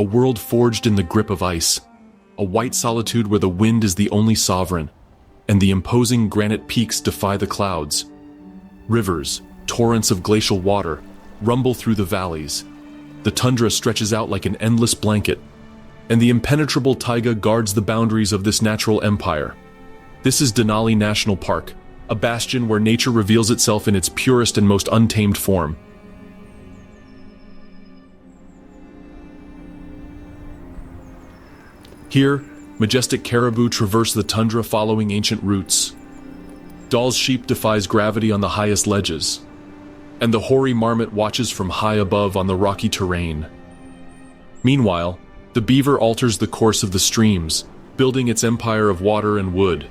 a world forged in the grip of ice, a white solitude where the wind is the only sovereign, and the imposing granite peaks defy the clouds. Rivers, torrents of glacial water, rumble through the valleys. The tundra stretches out like an endless blanket, and the impenetrable taiga guards the boundaries of this natural empire. This is Denali National Park, a bastion where nature reveals itself in its purest and most untamed form. Here, majestic caribou traverse the tundra following ancient routes. Dall's sheep defies gravity on the highest ledges, and the hoary marmot watches from high above on the rocky terrain. Meanwhile, the beaver alters the course of the streams, building its empire of water and wood.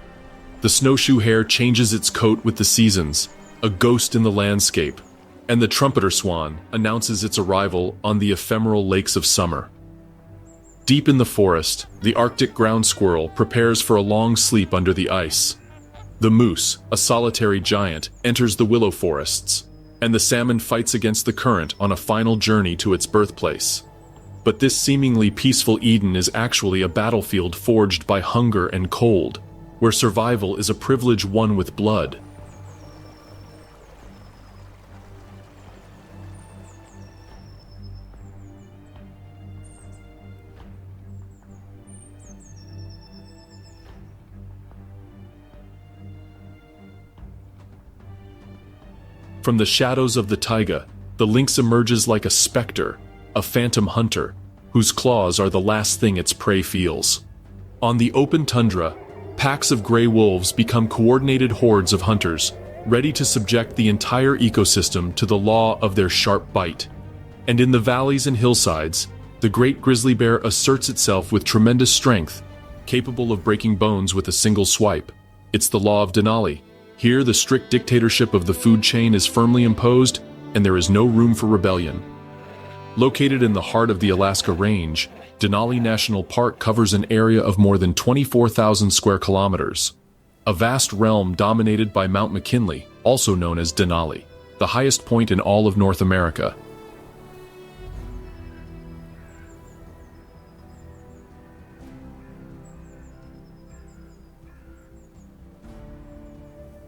The snowshoe hare changes its coat with the seasons, a ghost in the landscape, and the trumpeter swan announces its arrival on the ephemeral lakes of summer. Deep in the forest, the Arctic ground squirrel prepares for a long sleep under the ice. The moose, a solitary giant, enters the willow forests, and the salmon fights against the current on a final journey to its birthplace. But this seemingly peaceful Eden is actually a battlefield forged by hunger and cold, where survival is a privilege won with blood. From the shadows of the taiga, the lynx emerges like a specter, a phantom hunter, whose claws are the last thing its prey feels. On the open tundra, packs of gray wolves become coordinated hordes of hunters, ready to subject the entire ecosystem to the law of their sharp bite. And in the valleys and hillsides, the great grizzly bear asserts itself with tremendous strength, capable of breaking bones with a single swipe. It's the law of Denali. Here, the strict dictatorship of the food chain is firmly imposed, and there is no room for rebellion. Located in the heart of the Alaska Range, Denali National Park covers an area of more than 24,000 square kilometers, a vast realm dominated by Mount McKinley, also known as Denali, the highest point in all of North America.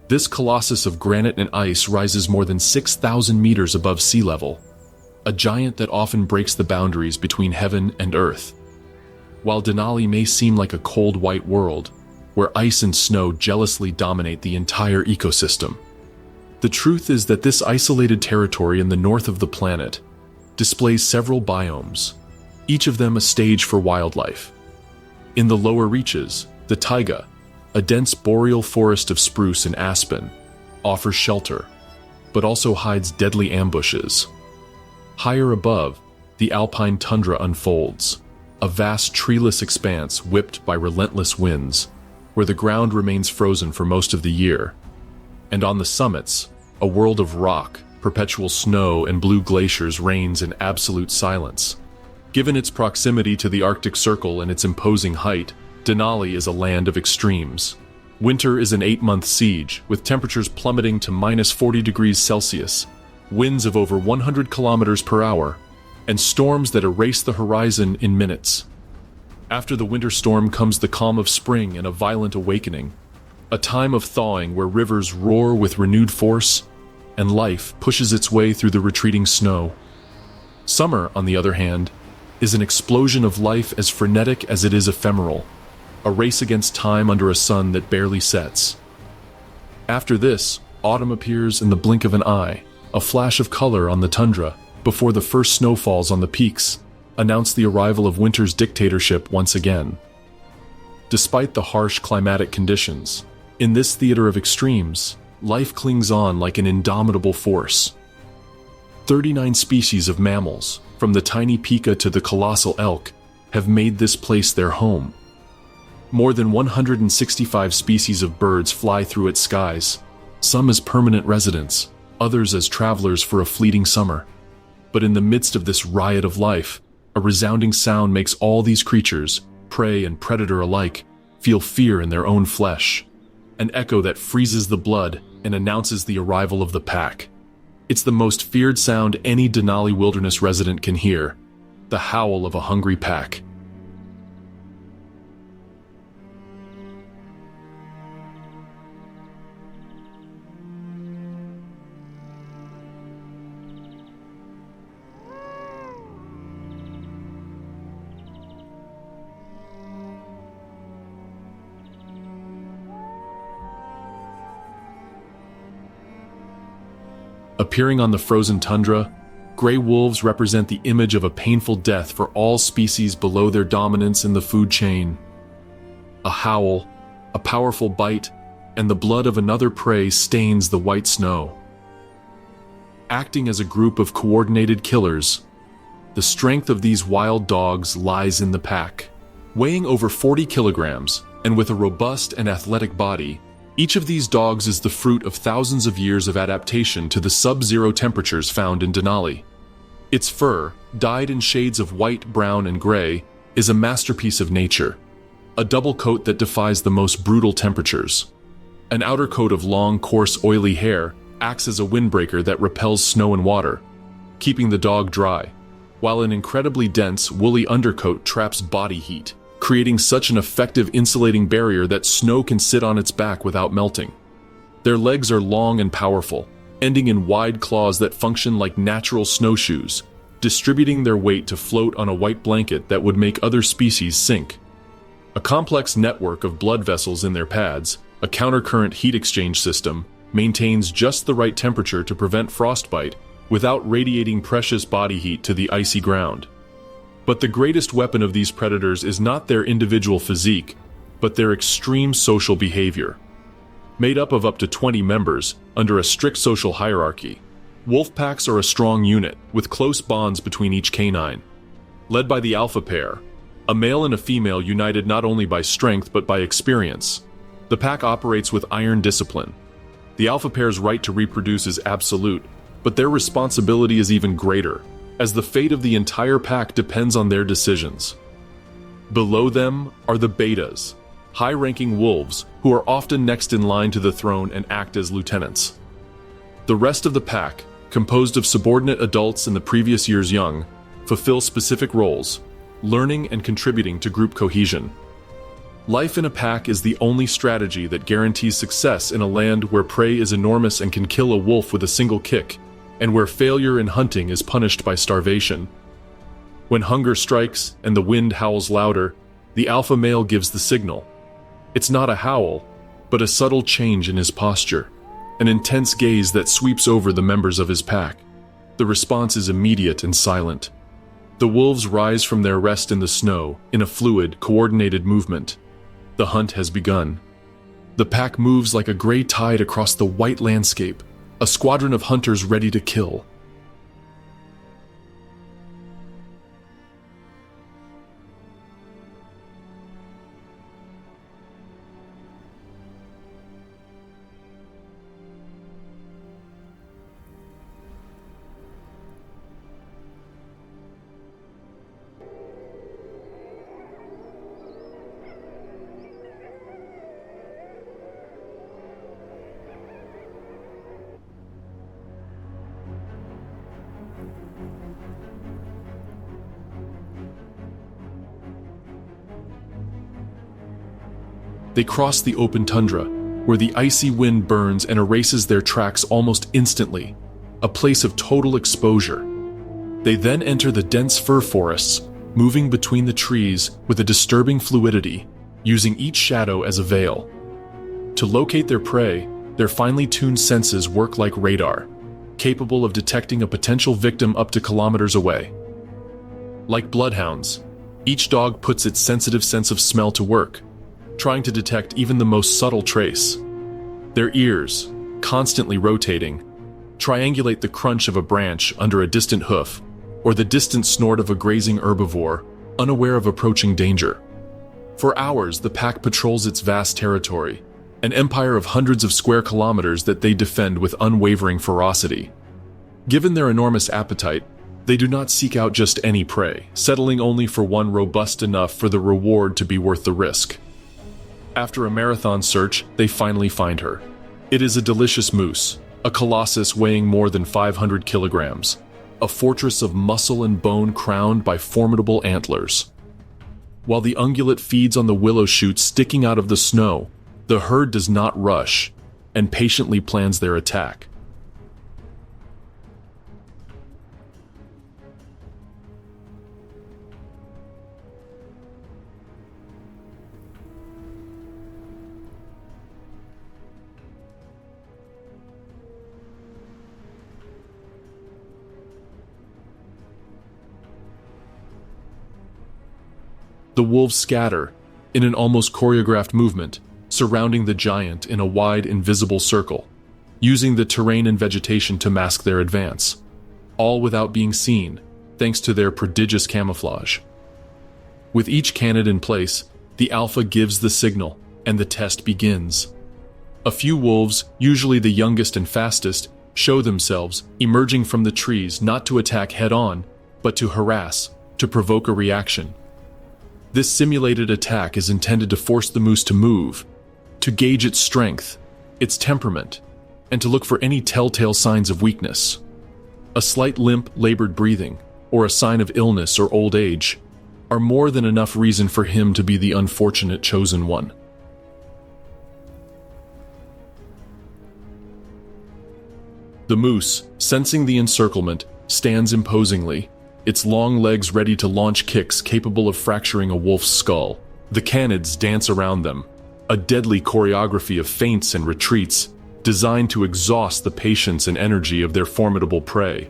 This colossus of granite and ice rises more than 6,000 meters above sea level, a giant that often breaks the boundaries between heaven and earth. While Denali may seem like a cold white world, where ice and snow jealously dominate the entire ecosystem, the truth is that this isolated territory in the north of the planet displays several biomes, each of them a stage for wildlife. In the lower reaches, the taiga, a dense boreal forest of spruce and aspen, offers shelter, but also hides deadly ambushes. Higher above, the alpine tundra unfolds, a vast treeless expanse whipped by relentless winds, where the ground remains frozen for most of the year. And on the summits, a world of rock, perpetual snow, and blue glaciers reigns in absolute silence. Given its proximity to the Arctic Circle and its imposing height, Denali is a land of extremes. Winter is an 8-month siege, with temperatures plummeting to -40 degrees Celsius, winds of over 100 kilometers per hour, and storms that erase the horizon in minutes. After the winter storm comes the calm of spring and a violent awakening, a time of thawing where rivers roar with renewed force, and life pushes its way through the retreating snow. Summer, on the other hand, is an explosion of life as frenetic as it is ephemeral, a race against time under a sun that barely sets. After this, autumn appears in the blink of an eye, a flash of color on the tundra, before the first snowfalls on the peaks announce the arrival of winter's dictatorship once again. Despite the harsh climatic conditions, in this theater of extremes, life clings on like an indomitable force. 39 species of mammals, from the tiny pika to the colossal elk, have made this place their home. More than 165 species of birds fly through its skies, some as permanent residents, others as travelers for a fleeting summer. But in the midst of this riot of life, a resounding sound makes all these creatures, prey and predator alike, feel fear in their own flesh. An echo that freezes the blood and announces the arrival of the pack. It's the most feared sound any Denali wilderness resident can hear, the howl of a hungry pack. Appearing on the frozen tundra, gray wolves represent the image of a painful death for all species below their dominance in the food chain. A howl, a powerful bite, and the blood of another prey stains the white snow. Acting as a group of coordinated killers, the strength of these wild dogs lies in the pack. Weighing over 40 kilograms, and with a robust and athletic body, each of these dogs is the fruit of thousands of years of adaptation to the sub-zero temperatures found in Denali. Its fur, dyed in shades of white, brown, and gray, is a masterpiece of nature, a double coat that defies the most brutal temperatures. An outer coat of long, coarse, oily hair acts as a windbreaker that repels snow and water, keeping the dog dry, while an incredibly dense, woolly undercoat traps body heat, creating such an effective insulating barrier that snow can sit on its back without melting. Their legs are long and powerful, ending in wide claws that function like natural snowshoes, distributing their weight to float on a white blanket that would make other species sink. A complex network of blood vessels in their pads, a countercurrent heat exchange system, maintains just the right temperature to prevent frostbite without radiating precious body heat to the icy ground. But the greatest weapon of these predators is not their individual physique, but their extreme social behavior. Made up of up to 20 members, under a strict social hierarchy, wolf packs are a strong unit, with close bonds between each canine. Led by the alpha pair, a male and a female united not only by strength but by experience, the pack operates with iron discipline. The alpha pair's right to reproduce is absolute, but their responsibility is even greater, as the fate of the entire pack depends on their decisions. Below them are the betas, high-ranking wolves who are often next in line to the throne and act as lieutenants. The rest of the pack, composed of subordinate adults and the previous year's young, fulfill specific roles, learning and contributing to group cohesion. Life in a pack is the only strategy that guarantees success in a land where prey is enormous and can kill a wolf with a single kick, and where failure in hunting is punished by starvation. When hunger strikes and the wind howls louder, the alpha male gives the signal. It's not a howl, but a subtle change in his posture, an intense gaze that sweeps over the members of his pack. The response is immediate and silent. The wolves rise from their rest in the snow in a fluid, coordinated movement. The hunt has begun. The pack moves like a gray tide across the white landscape, a squadron of hunters ready to kill. They cross the open tundra, where the icy wind burns and erases their tracks almost instantly, a place of total exposure. They then enter the dense fir forests, moving between the trees with a disturbing fluidity, using each shadow as a veil. To locate their prey, their finely tuned senses work like radar, capable of detecting a potential victim up to kilometers away. Like bloodhounds, each dog puts its sensitive sense of smell to work, trying to detect even the most subtle trace. Their ears, constantly rotating, triangulate the crunch of a branch under a distant hoof, or the distant snort of a grazing herbivore, unaware of approaching danger. For hours, the pack patrols its vast territory, an empire of hundreds of square kilometers that they defend with unwavering ferocity. Given their enormous appetite, they do not seek out just any prey, settling only for one robust enough for the reward to be worth the risk. After a marathon search, they finally find her. It is a delicious moose, a colossus weighing more than 500 kilograms, a fortress of muscle and bone crowned by formidable antlers. While the ungulate feeds on the willow shoots sticking out of the snow, the herd does not rush and patiently plans their attack. The wolves scatter, in an almost choreographed movement, surrounding the giant in a wide, invisible circle, using the terrain and vegetation to mask their advance, all without being seen, thanks to their prodigious camouflage. With each cannon in place, the alpha gives the signal, and the test begins. A few wolves, usually the youngest and fastest, show themselves, emerging from the trees not to attack head-on, but to harass, to provoke a reaction. This simulated attack is intended to force the moose to move, to gauge its strength, its temperament, and to look for any telltale signs of weakness. A slight limp, labored breathing, or a sign of illness or old age, are more than enough reason for him to be the unfortunate chosen one. The moose, sensing the encirclement, stands imposingly, its long legs ready to launch kicks capable of fracturing a wolf's skull. The canids dance around them, a deadly choreography of feints and retreats, designed to exhaust the patience and energy of their formidable prey.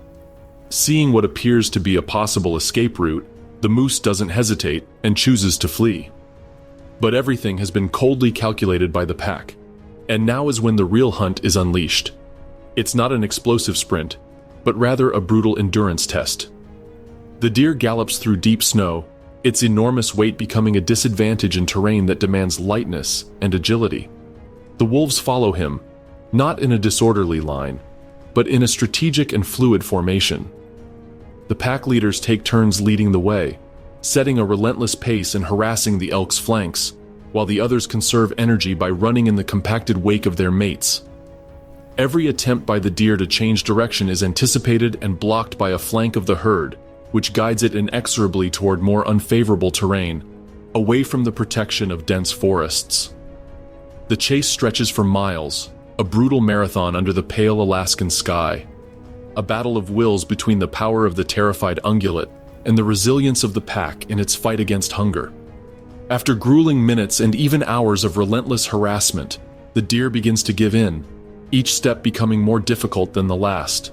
Seeing what appears to be a possible escape route, the moose doesn't hesitate and chooses to flee. But everything has been coldly calculated by the pack, and now is when the real hunt is unleashed. It's not an explosive sprint, but rather a brutal endurance test. The deer gallops through deep snow, its enormous weight becoming a disadvantage in terrain that demands lightness and agility. The wolves follow him, not in a disorderly line, but in a strategic and fluid formation. The pack leaders take turns leading the way, setting a relentless pace and harassing the elk's flanks, while the others conserve energy by running in the compacted wake of their mates. Every attempt by the deer to change direction is anticipated and blocked by a flank of the herd, which guides it inexorably toward more unfavorable terrain, away from the protection of dense forests. The chase stretches for miles, a brutal marathon under the pale Alaskan sky, a battle of wills between the power of the terrified ungulate and the resilience of the pack in its fight against hunger. After grueling minutes and even hours of relentless harassment, the deer begins to give in, each step becoming more difficult than the last.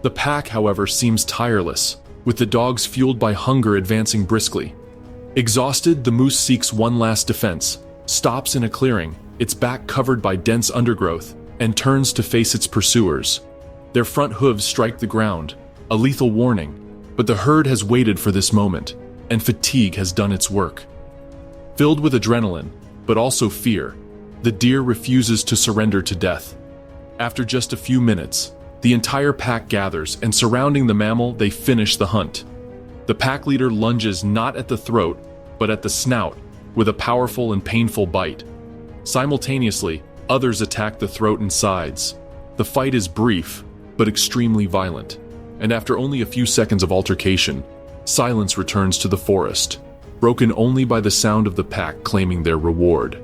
The pack, however, seems tireless, with the dogs fueled by hunger advancing briskly. Exhausted, the moose seeks one last defense, stops in a clearing, its back covered by dense undergrowth, and turns to face its pursuers. Their front hooves strike the ground, a lethal warning, but the herd has waited for this moment, and fatigue has done its work. Filled with adrenaline, but also fear, the deer refuses to surrender to death. After just a few minutes, the entire pack gathers, and surrounding the mammal, they finish the hunt. The pack leader lunges not at the throat, but at the snout, with a powerful and painful bite. Simultaneously, others attack the throat and sides. The fight is brief, but extremely violent, and after only a few seconds of altercation, silence returns to the forest, broken only by the sound of the pack claiming their reward.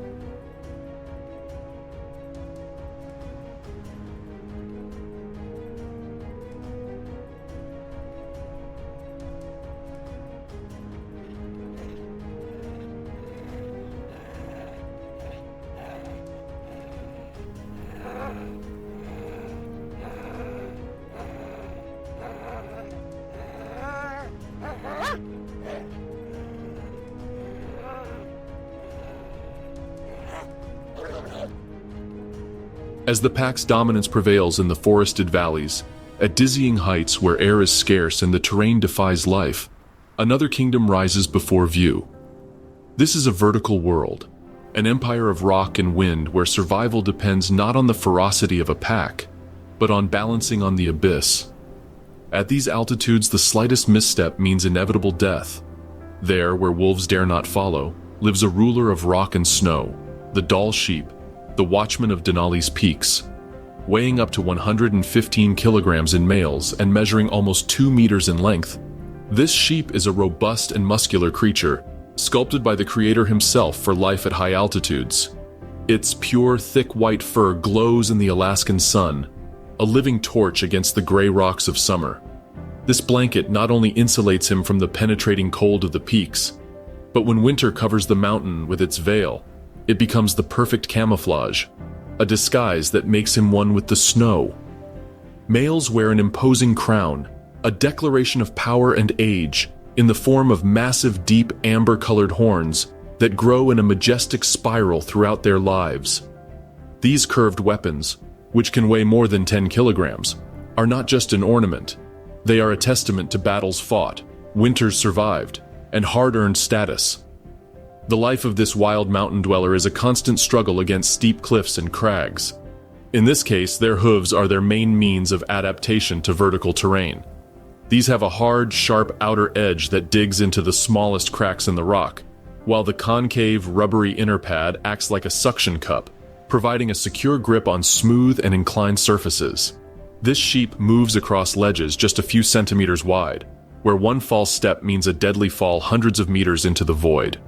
As the pack's dominance prevails in the forested valleys, at dizzying heights where air is scarce and the terrain defies life, another kingdom rises before view. This is a vertical world, an empire of rock and wind where survival depends not on the ferocity of a pack, but on balancing on the abyss. At these altitudes, the slightest misstep means inevitable death. There, where wolves dare not follow, lives a ruler of rock and snow, the Dall sheep, the watchman of Denali's peaks. weighing up to 115 kilograms in males and measuring almost 2 meters in length. This sheep is a robust and muscular creature, sculpted by the creator himself for life at high altitudes. Its pure, thick white fur glows in the Alaskan sun, a living torch against the gray rocks of summer. This blanket not only insulates him from the penetrating cold of the peaks, but when winter covers the mountain with its veil, it becomes the perfect camouflage, a disguise that makes him one with the snow. Males wear an imposing crown, a declaration of power and age, in the form of massive, deep, amber-colored horns that grow in a majestic spiral throughout their lives. These curved weapons, which can weigh more than 10 kilograms, are not just an ornament. They are a testament to battles fought, winters survived, and hard-earned status. The life of this wild mountain dweller is a constant struggle against steep cliffs and crags. In this case, their hooves are their main means of adaptation to vertical terrain. These have a hard, sharp outer edge that digs into the smallest cracks in the rock, while the concave, rubbery inner pad acts like a suction cup, providing a secure grip on smooth and inclined surfaces. This sheep moves across ledges just a few centimeters wide, where one false step means a deadly fall hundreds of meters into the void.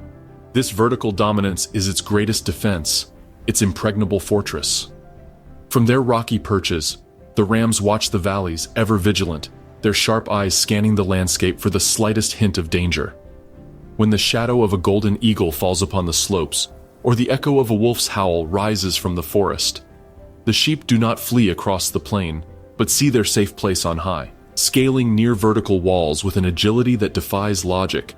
This vertical dominance is its greatest defense, its impregnable fortress. From their rocky perches, the rams watch the valleys, ever vigilant, their sharp eyes scanning the landscape for the slightest hint of danger. When the shadow of a golden eagle falls upon the slopes, or the echo of a wolf's howl rises from the forest, the sheep do not flee across the plain, but see their safe place on high, scaling near vertical walls with an agility that defies logic.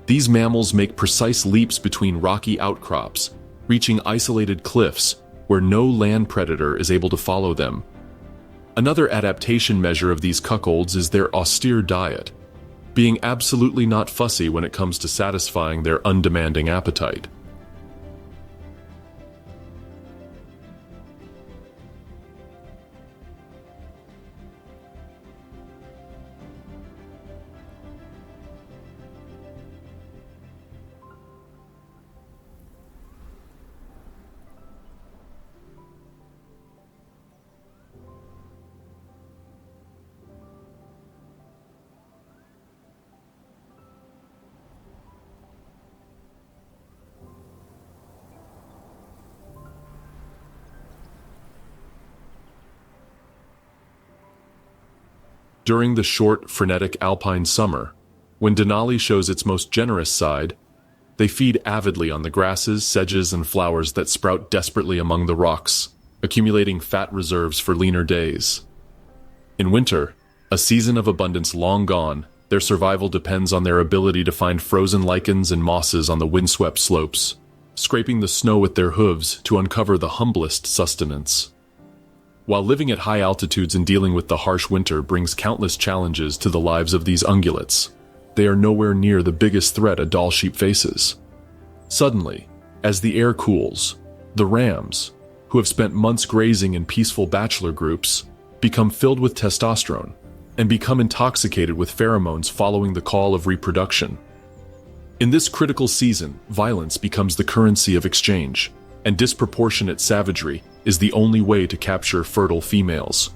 These mammals make precise leaps between rocky outcrops, reaching isolated cliffs where no land predator is able to follow them. Another adaptation measure of these cuckolds is their austere diet, being absolutely not fussy when it comes to satisfying their undemanding appetite. During the short, frenetic alpine summer, when Denali shows its most generous side, they feed avidly on the grasses, sedges, and flowers that sprout desperately among the rocks, accumulating fat reserves for leaner days. In winter, a season of abundance long gone, their survival depends on their ability to find frozen lichens and mosses on the windswept slopes, scraping the snow with their hooves to uncover the humblest sustenance. While living at high altitudes and dealing with the harsh winter brings countless challenges to the lives of these ungulates, they are nowhere near the biggest threat a Dall sheep faces. Suddenly, as the air cools, the rams, who have spent months grazing in peaceful bachelor groups, become filled with testosterone and become intoxicated with pheromones following the call of reproduction. In this critical season, violence becomes the currency of exchange, and disproportionate savagery is the only way to capture fertile females.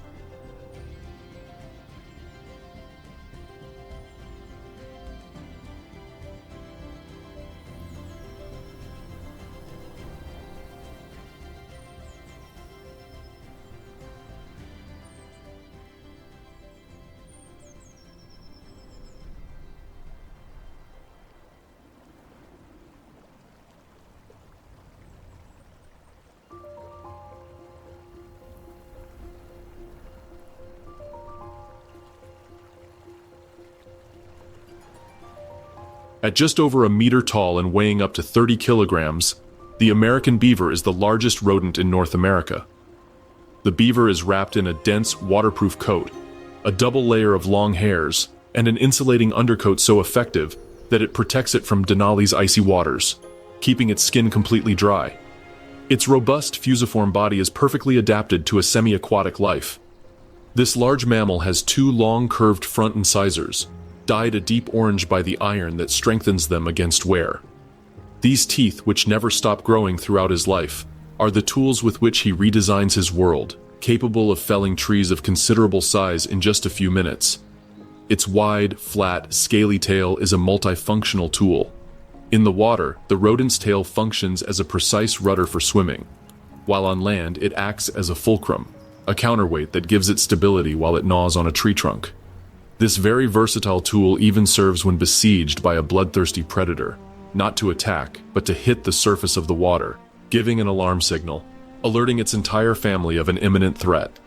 At just over a meter tall and weighing up to 30 kilograms, the American beaver is the largest rodent in North America. The beaver is wrapped in a dense, waterproof coat, a double layer of long hairs, and an insulating undercoat so effective that it protects it from Denali's icy waters, keeping its skin completely dry. Its robust, fusiform body is perfectly adapted to a semi-aquatic life. This large mammal has two long, curved front incisors, dyed a deep orange by the iron that strengthens them against wear. These teeth, which never stop growing throughout his life, are the tools with which he redesigns his world, capable of felling trees of considerable size in just a few minutes. Its wide, flat, scaly tail is a multifunctional tool. In the water, the rodent's tail functions as a precise rudder for swimming, while on land it acts as a fulcrum, a counterweight that gives it stability while it gnaws on a tree trunk. This very versatile tool even serves when besieged by a bloodthirsty predator, not to attack, but to hit the surface of the water, giving an alarm signal, alerting its entire family of an imminent threat.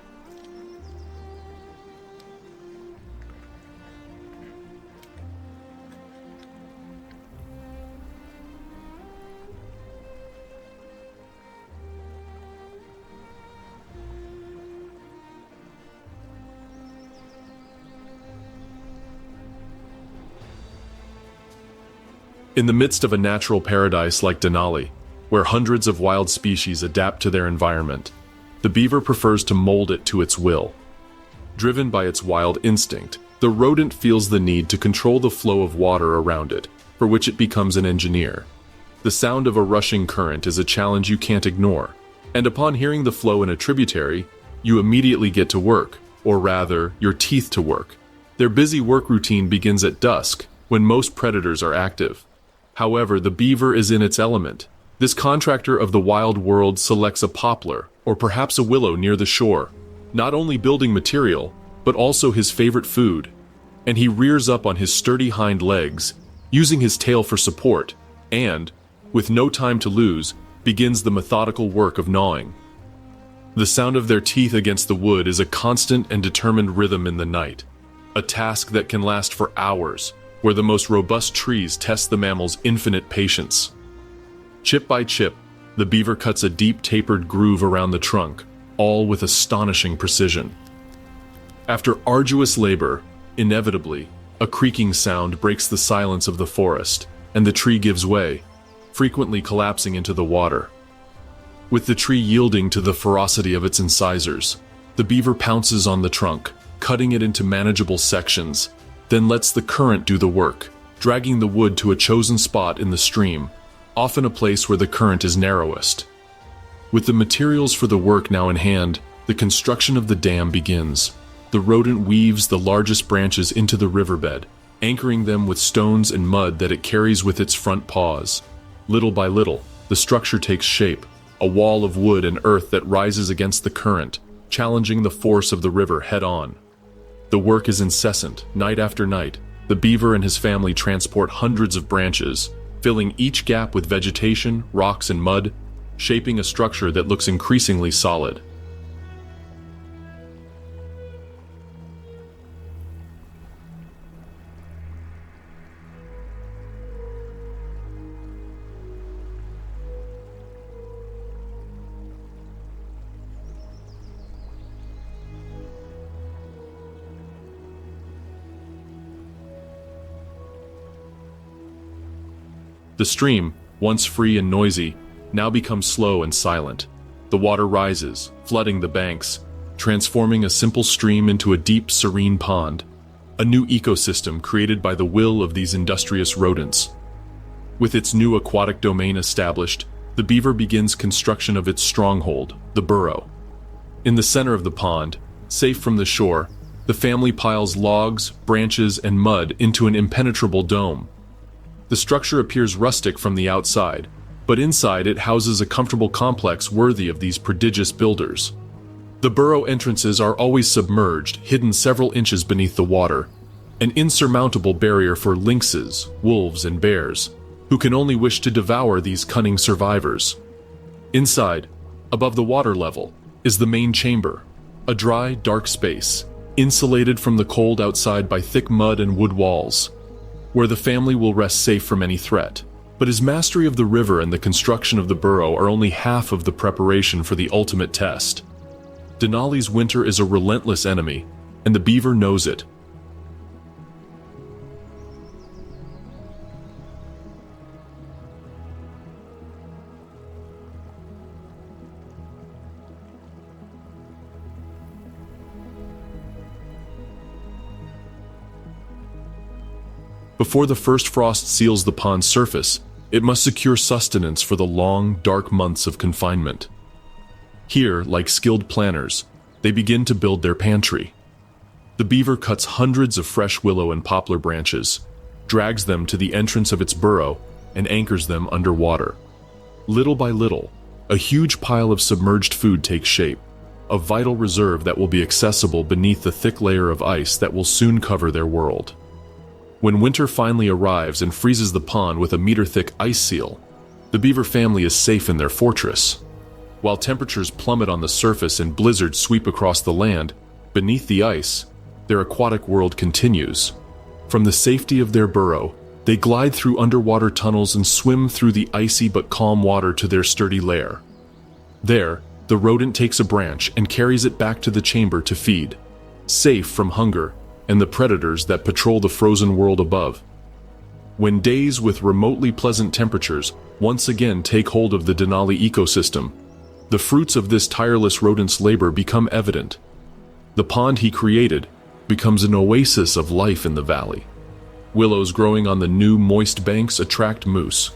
In the midst of a natural paradise like Denali, where hundreds of wild species adapt to their environment, the beaver prefers to mold it to its will. Driven by its wild instinct, the rodent feels the need to control the flow of water around it, for which it becomes an engineer. The sound of a rushing current is a challenge you can't ignore, and upon hearing the flow in a tributary, you immediately get to work, or rather, your teeth to work. Their busy work routine begins at dusk, when most predators are active. However, the beaver is in its element. This contractor of the wild world selects a poplar, or perhaps a willow near the shore, not only building material, but also his favorite food. And he rears up on his sturdy hind legs, using his tail for support, and, with no time to lose, begins the methodical work of gnawing. The sound of their teeth against the wood is a constant and determined rhythm in the night, a task that can last for hours, where the most robust trees test the mammal's infinite patience. Chip by chip, the beaver cuts a deep tapered groove around the trunk, all with astonishing precision. After arduous labor, inevitably, a creaking sound breaks the silence of the forest, and the tree gives way, frequently collapsing into the water. With the tree yielding to the ferocity of its incisors, the beaver pounces on the trunk, cutting it into manageable sections, then lets the current do the work, dragging the wood to a chosen spot in the stream, often a place where the current is narrowest. With the materials for the work now in hand, the construction of the dam begins. The rodent weaves the largest branches into the riverbed, anchoring them with stones and mud that it carries with its front paws. Little by little, the structure takes shape, a wall of wood and earth that rises against the current, challenging the force of the river head-on. The work is incessant, night after night. The beaver and his family transport hundreds of branches, filling each gap with vegetation, rocks, and mud, shaping a structure that looks increasingly solid. The stream, once free and noisy, now becomes slow and silent. The water rises, flooding the banks, transforming a simple stream into a deep, serene pond, a new ecosystem created by the will of these industrious rodents. With its new aquatic domain established, the beaver begins construction of its stronghold, the burrow. In the center of the pond, safe from the shore, the family piles logs, branches, and mud into an impenetrable dome. The structure appears rustic from the outside, but inside it houses a comfortable complex worthy of these prodigious builders. The burrow entrances are always submerged, hidden several inches beneath the water, an insurmountable barrier for lynxes, wolves, and bears, who can only wish to devour these cunning survivors. Inside, above the water level, is the main chamber, a dry, dark space, insulated from the cold outside by thick mud and wood walls, where the family will rest safe from any threat. But his mastery of the river and the construction of the burrow are only half of the preparation for the ultimate test. Denali's winter is a relentless enemy, and the beaver knows it. Before the first frost seals the pond's surface, it must secure sustenance for the long, dark months of confinement. Here, like skilled planners, they begin to build their pantry. The beaver cuts hundreds of fresh willow and poplar branches, drags them to the entrance of its burrow, and anchors them underwater. Little by little, a huge pile of submerged food takes shape, a vital reserve that will be accessible beneath the thick layer of ice that will soon cover their world. When winter finally arrives and freezes the pond with a meter-thick ice seal, the beaver family is safe in their fortress. While temperatures plummet on the surface and blizzards sweep across the land, beneath the ice, their aquatic world continues. From the safety of their burrow, they glide through underwater tunnels and swim through the icy but calm water to their sturdy lair. There, the rodent takes a branch and carries it back to the chamber to feed, safe from hunger and the predators that patrol the frozen world above. When days with remotely pleasant temperatures once again take hold of the Denali ecosystem, the fruits of this tireless rodent's labor become evident. The pond he created becomes an oasis of life in the valley. Willows growing on the new moist banks attract moose.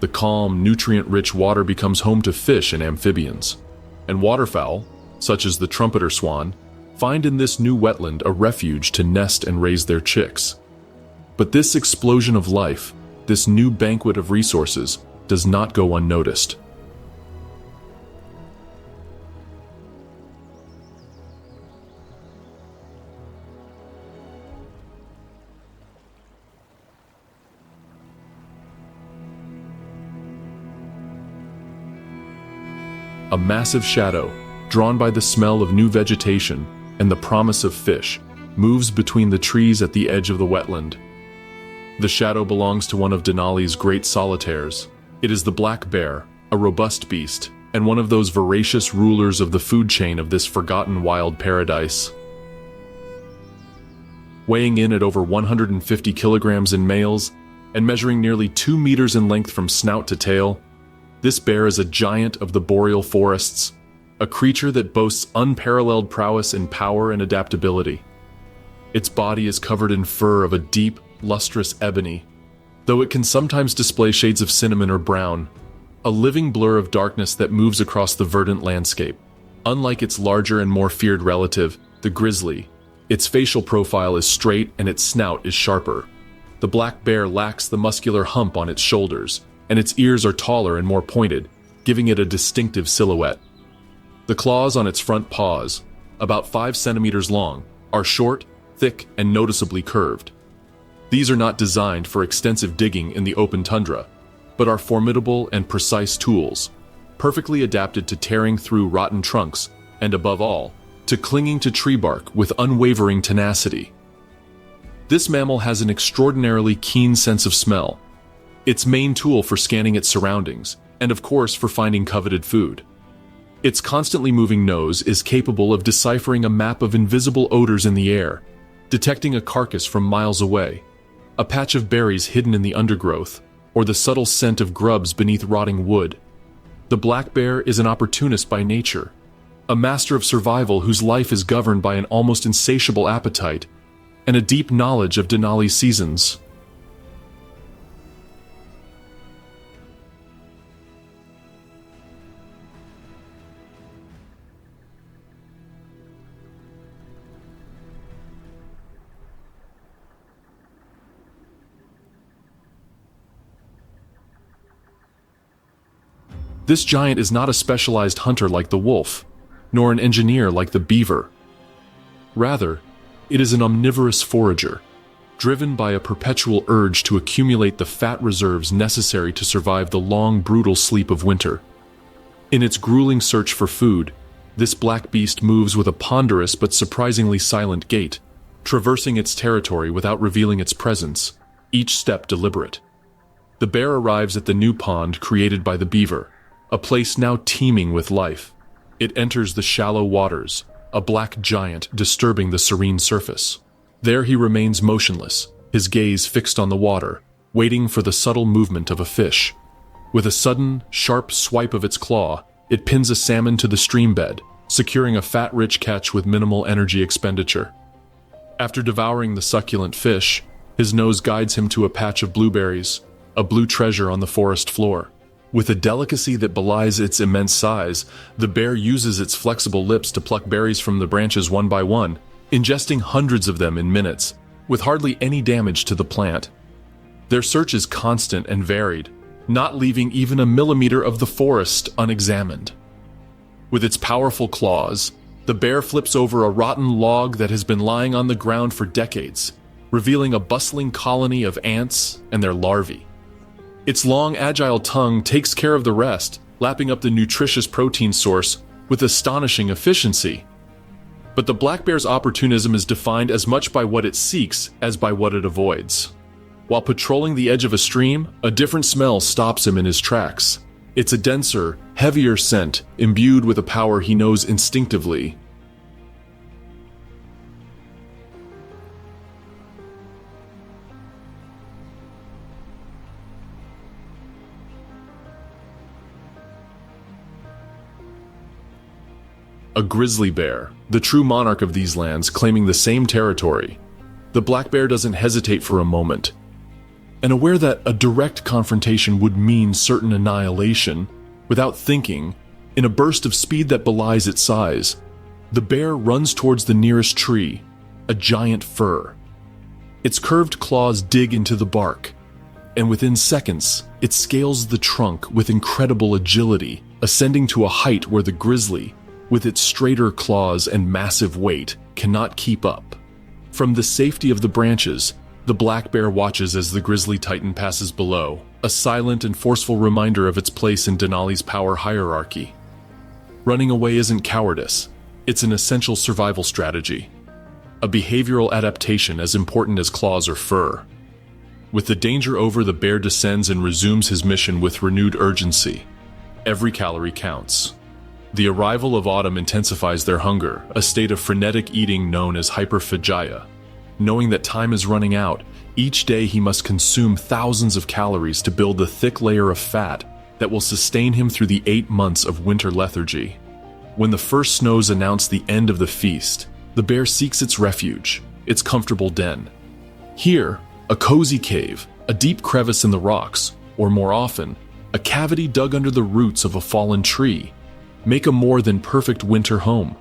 The calm, nutrient-rich water becomes home to fish and amphibians. And waterfowl, such as the trumpeter swan, find in this new wetland a refuge to nest and raise their chicks. But this explosion of life, this new banquet of resources, does not go unnoticed. A massive shadow, drawn by the smell of new vegetation and the promise of fish, moves between the trees at the edge of the wetland. The shadow belongs to one of Denali's great solitaires. It is the black bear, a robust beast, and one of those voracious rulers of the food chain of this forgotten wild paradise. Weighing in at over 150 kilograms in males and measuring nearly 2 meters in length from snout to tail, this bear is a giant of the boreal forests, a creature that boasts unparalleled prowess in power and adaptability. Its body is covered in fur of a deep, lustrous ebony, though it can sometimes display shades of cinnamon or brown, a living blur of darkness that moves across the verdant landscape. Unlike its larger and more feared relative, the grizzly, its facial profile is straight and its snout is sharper. The black bear lacks the muscular hump on its shoulders, and its ears are taller and more pointed, giving it a distinctive silhouette. The claws on its front paws, about 5 centimeters long, are short, thick, and noticeably curved. These are not designed for extensive digging in the open tundra, but are formidable and precise tools, perfectly adapted to tearing through rotten trunks, and above all, to clinging to tree bark with unwavering tenacity. This mammal has an extraordinarily keen sense of smell, its main tool for scanning its surroundings, and of course for finding coveted food. Its constantly moving nose is capable of deciphering a map of invisible odors in the air, detecting a carcass from miles away, a patch of berries hidden in the undergrowth, or the subtle scent of grubs beneath rotting wood. The black bear is an opportunist by nature, a master of survival whose life is governed by an almost insatiable appetite and a deep knowledge of Denali's seasons. This giant is not a specialized hunter like the wolf, nor an engineer like the beaver. Rather, it is an omnivorous forager, driven by a perpetual urge to accumulate the fat reserves necessary to survive the long, brutal sleep of winter. In its grueling search for food, this black beast moves with a ponderous but surprisingly silent gait, traversing its territory without revealing its presence, each step deliberate. The bear arrives at the new pond created by the beaver, a place now teeming with life. It enters the shallow waters, a black giant disturbing the serene surface. There he remains motionless, his gaze fixed on the water, waiting for the subtle movement of a fish. With a sudden, sharp swipe of its claw, it pins a salmon to the stream bed, securing a fat-rich catch with minimal energy expenditure. After devouring the succulent fish, his nose guides him to a patch of blueberries, a blue treasure on the forest floor. With a delicacy that belies its immense size, the bear uses its flexible lips to pluck berries from the branches one by one, ingesting hundreds of them in minutes, with hardly any damage to the plant. Their search is constant and varied, not leaving even a millimeter of the forest unexamined. With its powerful claws, the bear flips over a rotten log that has been lying on the ground for decades, revealing a bustling colony of ants and their larvae. Its long, agile tongue takes care of the rest, lapping up the nutritious protein source with astonishing efficiency. But the black bear's opportunism is defined as much by what it seeks as by what it avoids. While patrolling the edge of a stream, a different smell stops him in his tracks. It's a denser, heavier scent, imbued with a power he knows instinctively. A grizzly bear, the true monarch of these lands, claiming the same territory. The black bear doesn't hesitate for a moment. And aware that a direct confrontation would mean certain annihilation, without thinking, in a burst of speed that belies its size, the bear runs towards the nearest tree, a giant fir. Its curved claws dig into the bark, and within seconds, it scales the trunk with incredible agility, ascending to a height where the grizzly, with its straighter claws and massive weight, cannot keep up. From the safety of the branches, the black bear watches as the grizzly titan passes below, a silent and forceful reminder of its place in Denali's power hierarchy. Running away isn't cowardice, it's an essential survival strategy, a behavioral adaptation as important as claws or fur. With the danger over, the bear descends and resumes his mission with renewed urgency. Every calorie counts. The arrival of autumn intensifies their hunger, a state of frenetic eating known as hyperphagia. Knowing that time is running out, each day he must consume thousands of calories to build the thick layer of fat that will sustain him through the 8 months of winter lethargy. When the first snows announce the end of the feast, the bear seeks its refuge, its comfortable den. Here, a cozy cave, a deep crevice in the rocks, or more often, a cavity dug under the roots of a fallen tree, make a more than perfect winter home.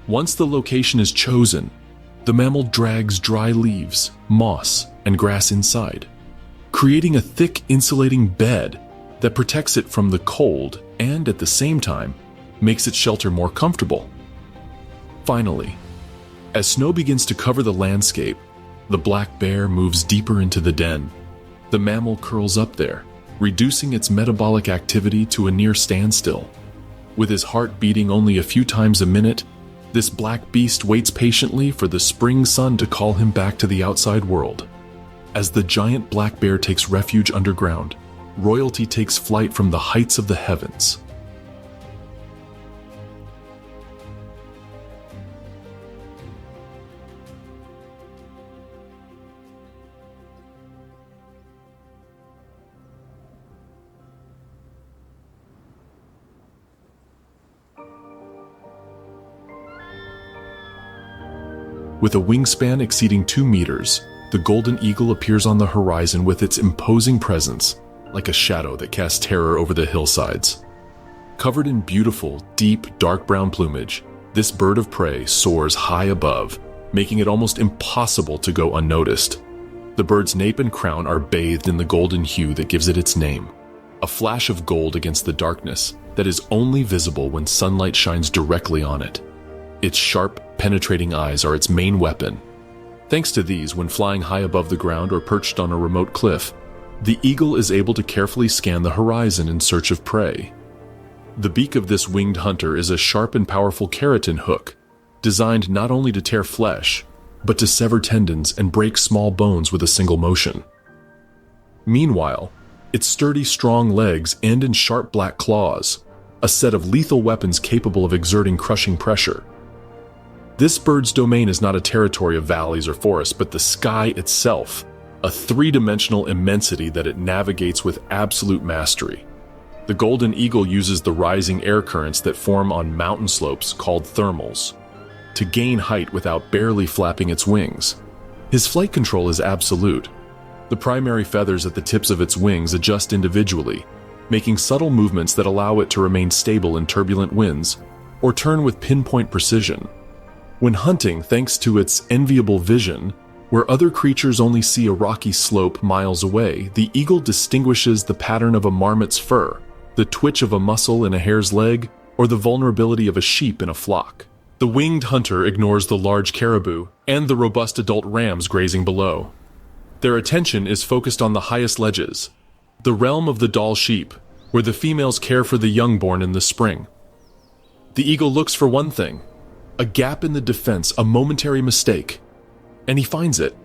Once the location is chosen, the mammal drags dry leaves, moss, and grass inside, creating a thick insulating bed that protects it from the cold and, at the same time, makes its shelter more comfortable. Finally, as snow begins to cover the landscape, the black bear moves deeper into the den. The mammal curls up there, reducing its metabolic activity to a near standstill. With his heart beating only a few times a minute, this black beast waits patiently for the spring sun to call him back to the outside world. As the giant black bear takes refuge underground, royalty takes flight from the heights of the heavens. With a wingspan exceeding 2 meters, the golden eagle appears on the horizon with its imposing presence, like a shadow that casts terror over the hillsides. Covered in beautiful, deep, dark brown plumage, this bird of prey soars high above, making it almost impossible to go unnoticed. The bird's nape and crown are bathed in the golden hue that gives it its name, a flash of gold against the darkness that is only visible when sunlight shines directly on it. Its sharp, penetrating eyes are its main weapon. Thanks to these, when flying high above the ground or perched on a remote cliff, the eagle is able to carefully scan the horizon in search of prey. The beak of this winged hunter is a sharp and powerful keratin hook, designed not only to tear flesh, but to sever tendons and break small bones with a single motion. Meanwhile, its sturdy, strong legs end in sharp black claws, a set of lethal weapons capable of exerting crushing pressure. This bird's domain is not a territory of valleys or forests, but the sky itself, a three-dimensional immensity that it navigates with absolute mastery. The golden eagle uses the rising air currents that form on mountain slopes called thermals to gain height without barely flapping its wings. His flight control is absolute. The primary feathers at the tips of its wings adjust individually, making subtle movements that allow it to remain stable in turbulent winds, or turn with pinpoint precision. When hunting, thanks to its enviable vision, where other creatures only see a rocky slope miles away, the eagle distinguishes the pattern of a marmot's fur, the twitch of a muscle in a hare's leg, or the vulnerability of a sheep in a flock. The winged hunter ignores the large caribou and the robust adult rams grazing below. Their attention is focused on the highest ledges, the realm of the Dall sheep, where the females care for the youngborn in the spring. The eagle looks for one thing: a gap in the defense, a momentary mistake, and he finds it.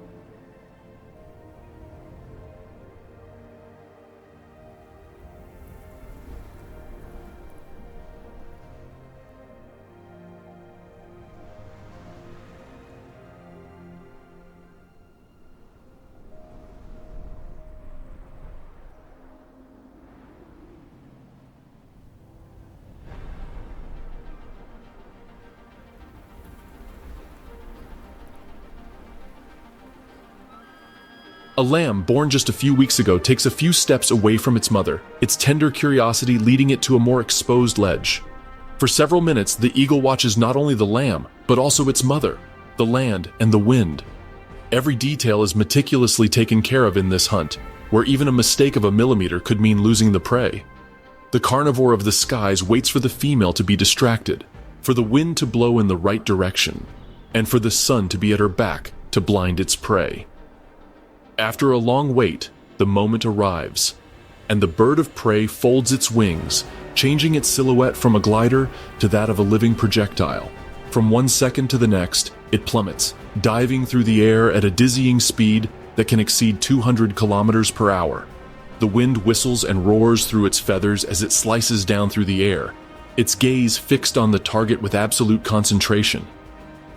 A lamb born just a few weeks ago takes a few steps away from its mother, its tender curiosity leading it to a more exposed ledge. For several minutes, the eagle watches not only the lamb, but also its mother, the land, and the wind. Every detail is meticulously taken care of in this hunt, where even a mistake of a millimeter could mean losing the prey. The carnivore of the skies waits for the female to be distracted, for the wind to blow in the right direction, and for the sun to be at her back to blind its prey. After a long wait, the moment arrives, and the bird of prey folds its wings, changing its silhouette from a glider to that of a living projectile. From one second to the next, it plummets, diving through the air at a dizzying speed that can exceed 200 kilometers per hour. The wind whistles and roars through its feathers as it slices down through the air, its gaze fixed on the target with absolute concentration.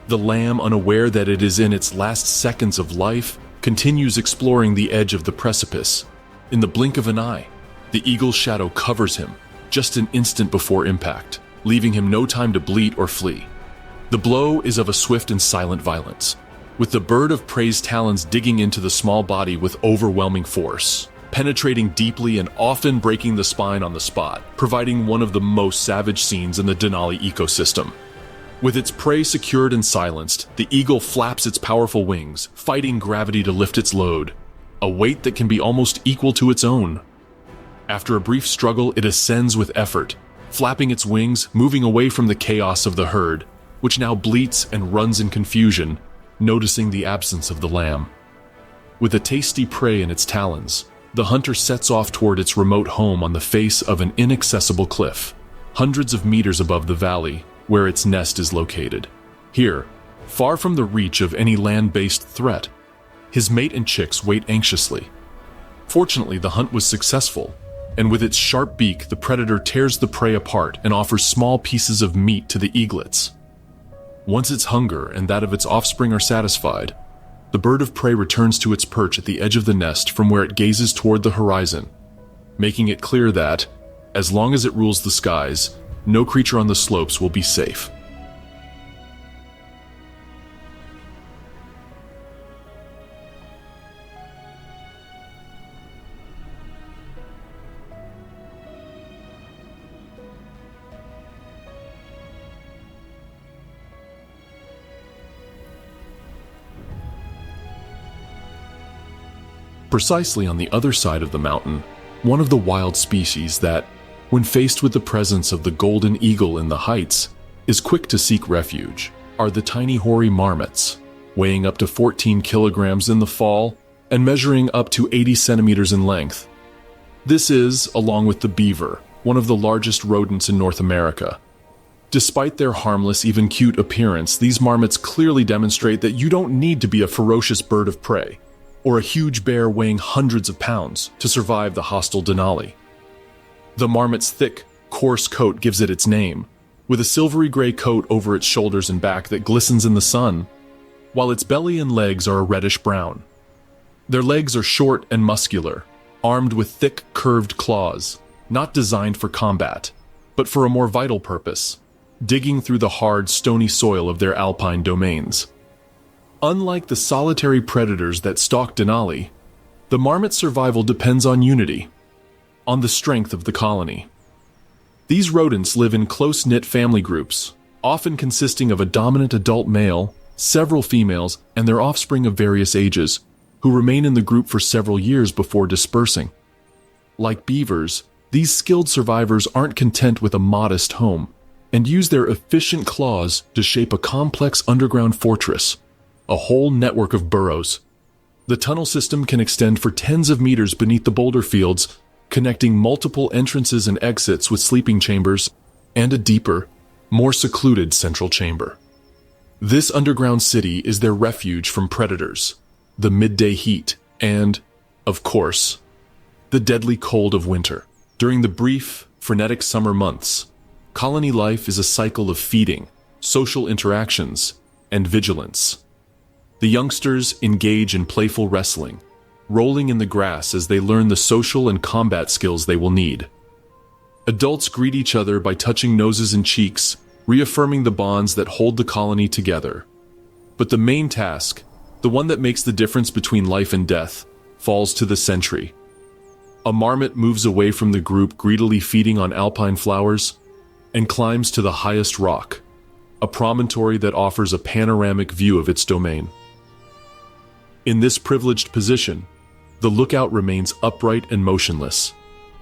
The lamb, unaware that it is in its last seconds of life, continues exploring the edge of the precipice. In the blink of an eye, the eagle's shadow covers him, just an instant before impact, leaving him no time to bleat or flee. The blow is of a swift and silent violence, with the bird of prey's talons digging into the small body with overwhelming force, penetrating deeply and often breaking the spine on the spot, providing one of the most savage scenes in the Denali ecosystem. With its prey secured and silenced, the eagle flaps its powerful wings, fighting gravity to lift its load, a weight that can be almost equal to its own. After a brief struggle, it ascends with effort, flapping its wings, moving away from the chaos of the herd, which now bleats and runs in confusion, noticing the absence of the lamb. With a tasty prey in its talons, the hunter sets off toward its remote home on the face of an inaccessible cliff, hundreds of meters above the valley where its nest is located. Here, far from the reach of any land-based threat, his mate and chicks wait anxiously. Fortunately, the hunt was successful, and with its sharp beak, the predator tears the prey apart and offers small pieces of meat to the eaglets. Once its hunger and that of its offspring are satisfied, the bird of prey returns to its perch at the edge of the nest from where it gazes toward the horizon, making it clear that, as long as it rules the skies, no creature on the slopes will be safe. Precisely on the other side of the mountain, one of the wild species that, when faced with the presence of the golden eagle in the heights, is quick to seek refuge, are the tiny hoary marmots, weighing up to 14 kilograms in the fall and measuring up to 80 centimeters in length. This is, along with the beaver, one of the largest rodents in North America. Despite their harmless, even cute appearance, these marmots clearly demonstrate that you don't need to be a ferocious bird of prey or a huge bear weighing hundreds of pounds to survive the hostile Denali. The marmot's thick, coarse coat gives it its name, with a silvery gray coat over its shoulders and back that glistens in the sun, while its belly and legs are a reddish-brown. Their legs are short and muscular, armed with thick, curved claws, not designed for combat, but for a more vital purpose, digging through the hard, stony soil of their alpine domains. Unlike the solitary predators that stalk Denali, the marmot's survival depends on unity. on the strength of the colony. These rodents live in close-knit family groups, often consisting of a dominant adult male, several females, and their offspring of various ages, who remain in the group for several years before dispersing. Like beavers, these skilled survivors aren't content with a modest home, and use their efficient claws to shape a complex underground fortress, a whole network of burrows. The tunnel system can extend for tens of meters beneath the boulder fields, connecting multiple entrances and exits with sleeping chambers and a deeper, more secluded central chamber. This underground city is their refuge from predators, the midday heat, and, of course, the deadly cold of winter. During the brief, frenetic summer months, colony life is a cycle of feeding, social interactions, and vigilance. The youngsters engage in playful wrestling, rolling in the grass as they learn the social and combat skills they will need. Adults greet each other by touching noses and cheeks, reaffirming the bonds that hold the colony together. But the main task, the one that makes the difference between life and death, falls to the sentry. A marmot moves away from the group greedily feeding on alpine flowers and climbs to the highest rock, a promontory that offers a panoramic view of its domain. In this privileged position, the lookout remains upright and motionless,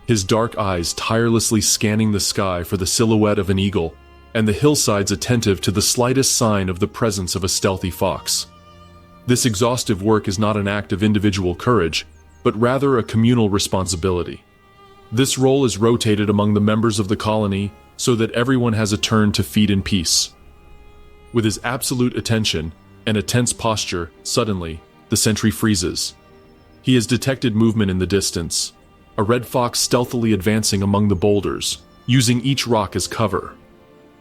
his dark eyes tirelessly scanning the sky for the silhouette of an eagle and the hillsides attentive to the slightest sign of the presence of a stealthy fox. This exhaustive work is not an act of individual courage, but rather a communal responsibility. This role is rotated among the members of the colony so that everyone has a turn to feed in peace. With his absolute attention and a tense posture, suddenly, the sentry freezes. He has detected movement in the distance, a red fox stealthily advancing among the boulders, using each rock as cover.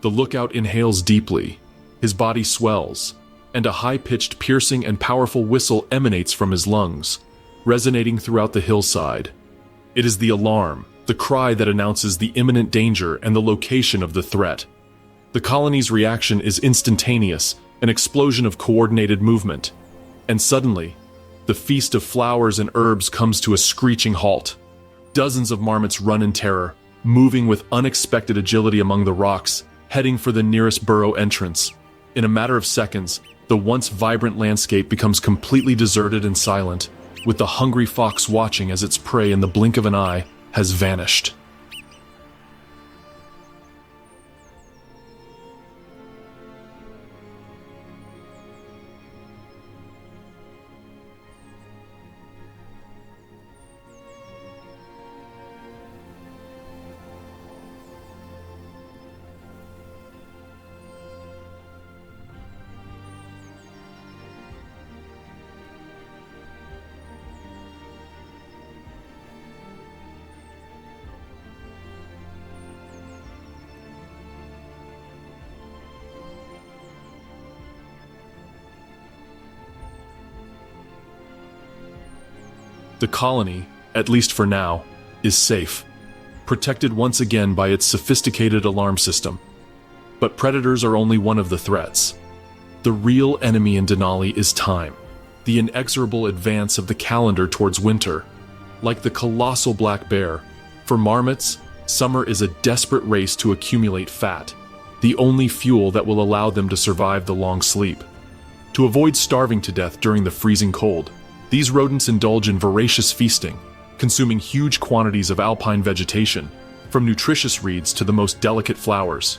The lookout inhales deeply, his body swells, and a high-pitched, piercing and powerful whistle emanates from his lungs, resonating throughout the hillside. It is the alarm, the cry that announces the imminent danger and the location of the threat. The colony's reaction is instantaneous, an explosion of coordinated movement. And suddenly, the feast of flowers and herbs comes to a screeching halt. Dozens of marmots run in terror, moving with unexpected agility among the rocks, heading for the nearest burrow entrance. In a matter of seconds, the once vibrant landscape becomes completely deserted and silent, with the hungry fox watching as its prey in the blink of an eye has vanished. The colony, at least for now, is safe, protected once again by its sophisticated alarm system. But predators are only one of the threats. The real enemy in Denali is time, the inexorable advance of the calendar towards winter. Like the colossal black bear, for marmots, summer is a desperate race to accumulate fat, the only fuel that will allow them to survive the long sleep. To avoid starving to death during the freezing cold, these rodents indulge in voracious feasting, consuming huge quantities of alpine vegetation, from nutritious reeds to the most delicate flowers.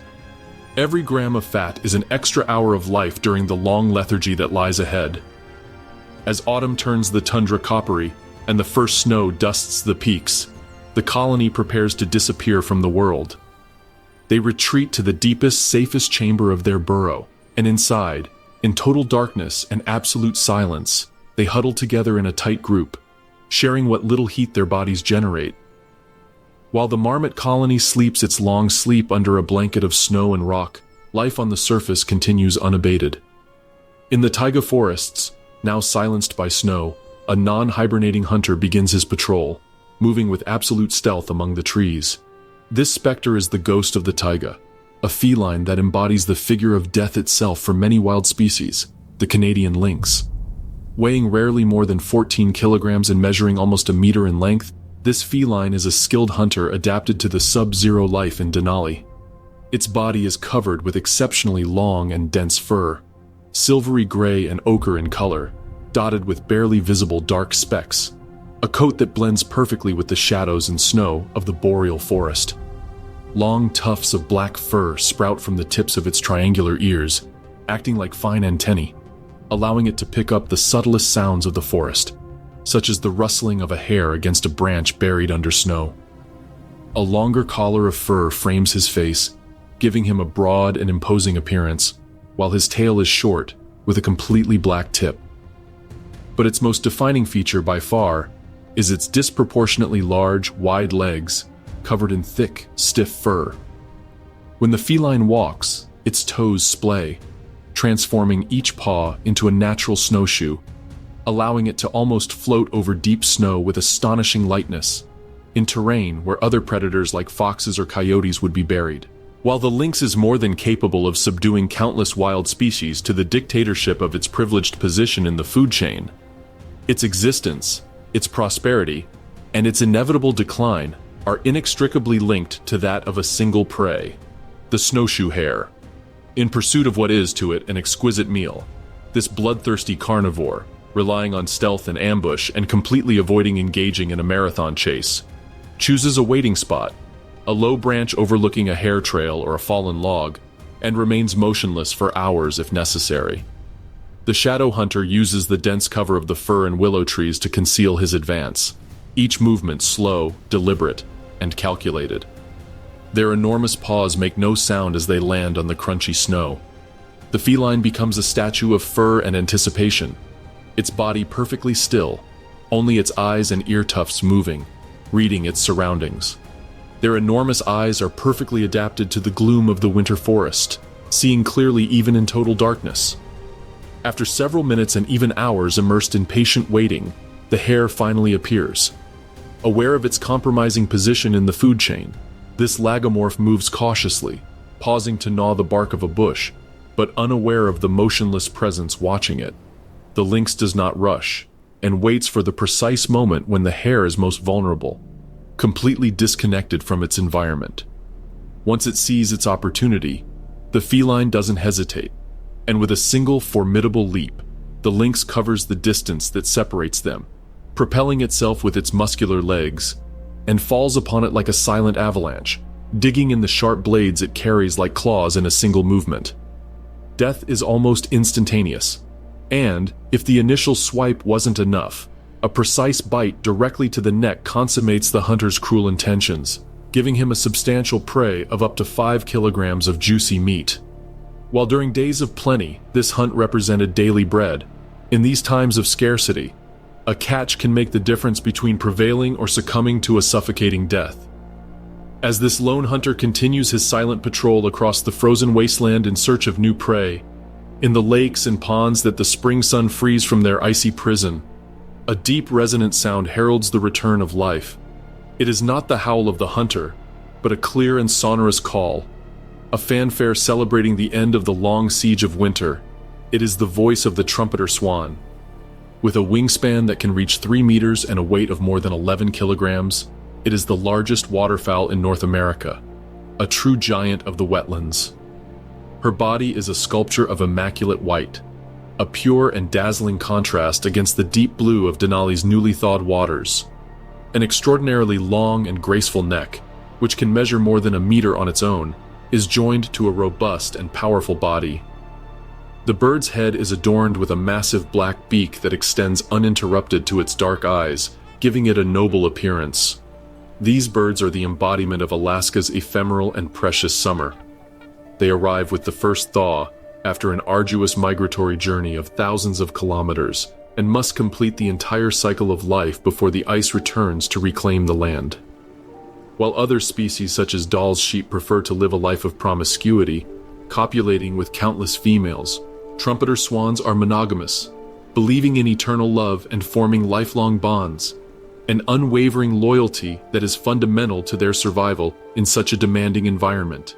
Every gram of fat is an extra hour of life during the long lethargy that lies ahead. As autumn turns the tundra coppery and the first snow dusts the peaks, the colony prepares to disappear from the world. They retreat to the deepest, safest chamber of their burrow, and inside, in total darkness and absolute silence, they huddle together in a tight group, sharing what little heat their bodies generate. While the marmot colony sleeps its long sleep under a blanket of snow and rock, life on the surface continues unabated. In the taiga forests, now silenced by snow, a non-hibernating hunter begins his patrol, moving with absolute stealth among the trees. This specter is the ghost of the taiga, a feline that embodies the figure of death itself for many wild species, the Canadian lynx. Weighing rarely more than 14 kilograms and measuring almost a meter in length, This feline is a skilled hunter adapted to the sub-zero life in Denali. Its body is covered with exceptionally long and dense fur, silvery gray and ochre in color, dotted with barely visible dark specks, a coat that blends perfectly with the shadows and snow of the boreal forest. Long tufts of black fur sprout from the tips of its triangular ears, acting like fine antennae, allowing it to pick up the subtlest sounds of the forest, such as the rustling of a hair against a branch buried under snow. A longer collar of fur frames his face, giving him a broad and imposing appearance, while his tail is short, with a completely black tip. But its most defining feature by far is its disproportionately large, wide legs, covered in thick, stiff fur. When the feline walks, its toes splay, transforming each paw into a natural snowshoe, allowing it to almost float over deep snow with astonishing lightness, in terrain where other predators like foxes or coyotes would be buried. While the lynx is more than capable of subduing countless wild species to the dictatorship of its privileged position in the food chain, its existence, its prosperity, and its inevitable decline are inextricably linked to that of a single prey, the snowshoe hare. In pursuit of what is to it an exquisite meal, this bloodthirsty carnivore, relying on stealth and ambush and completely avoiding engaging in a marathon chase, chooses a waiting spot, a low branch overlooking a hare trail or a fallen log, and remains motionless for hours if necessary. The shadow hunter uses the dense cover of the fir and willow trees to conceal his advance, each movement slow, deliberate, and calculated. Their enormous paws make no sound as they land on the crunchy snow. The feline becomes a statue of fur and anticipation, its body perfectly still, only its eyes and ear tufts moving, reading its surroundings. Their enormous eyes are perfectly adapted to the gloom of the winter forest, seeing clearly even in total darkness. After several minutes and even hours immersed in patient waiting, the hare finally appears. Aware of its compromising position in the food chain, this lagomorph moves cautiously, pausing to gnaw the bark of a bush, but unaware of the motionless presence watching it. The lynx does not rush, and waits for the precise moment when the hare is most vulnerable, completely disconnected from its environment. Once it sees its opportunity, the feline doesn't hesitate, and with a single formidable leap, the lynx covers the distance that separates them, propelling itself with its muscular legs, and falls upon it like a silent avalanche, digging in the sharp blades it carries like claws in a single movement. Death is almost instantaneous, and, if the initial swipe wasn't enough, a precise bite directly to the neck consummates the hunter's cruel intentions, giving him a substantial prey of up to 5 kilograms of juicy meat. While during days of plenty, this hunt represented daily bread, in these times of scarcity, a catch can make the difference between prevailing or succumbing to a suffocating death. As this lone hunter continues his silent patrol across the frozen wasteland in search of new prey, in the lakes and ponds that the spring sun frees from their icy prison, a deep resonant sound heralds the return of life. It is not the howl of the hunter, but a clear and sonorous call, a fanfare celebrating the end of the long siege of winter. It is the voice of the trumpeter swan. With a wingspan that can reach 3 meters and a weight of more than 11 kilograms, it is the largest waterfowl in North America, a true giant of the wetlands. Her body is a sculpture of immaculate white, a pure and dazzling contrast against the deep blue of Denali's newly thawed waters. An extraordinarily long and graceful neck, which can measure more than a meter on its own, is joined to a robust and powerful body. The bird's head is adorned with a massive black beak that extends uninterrupted to its dark eyes, giving it a noble appearance. These birds are the embodiment of Alaska's ephemeral and precious summer. They arrive with the first thaw after an arduous migratory journey of thousands of kilometers and must complete the entire cycle of life before the ice returns to reclaim the land. While other species such as Dall's sheep prefer to live a life of promiscuity, copulating with countless females, trumpeter swans are monogamous, believing in eternal love and forming lifelong bonds, an unwavering loyalty that is fundamental to their survival in such a demanding environment.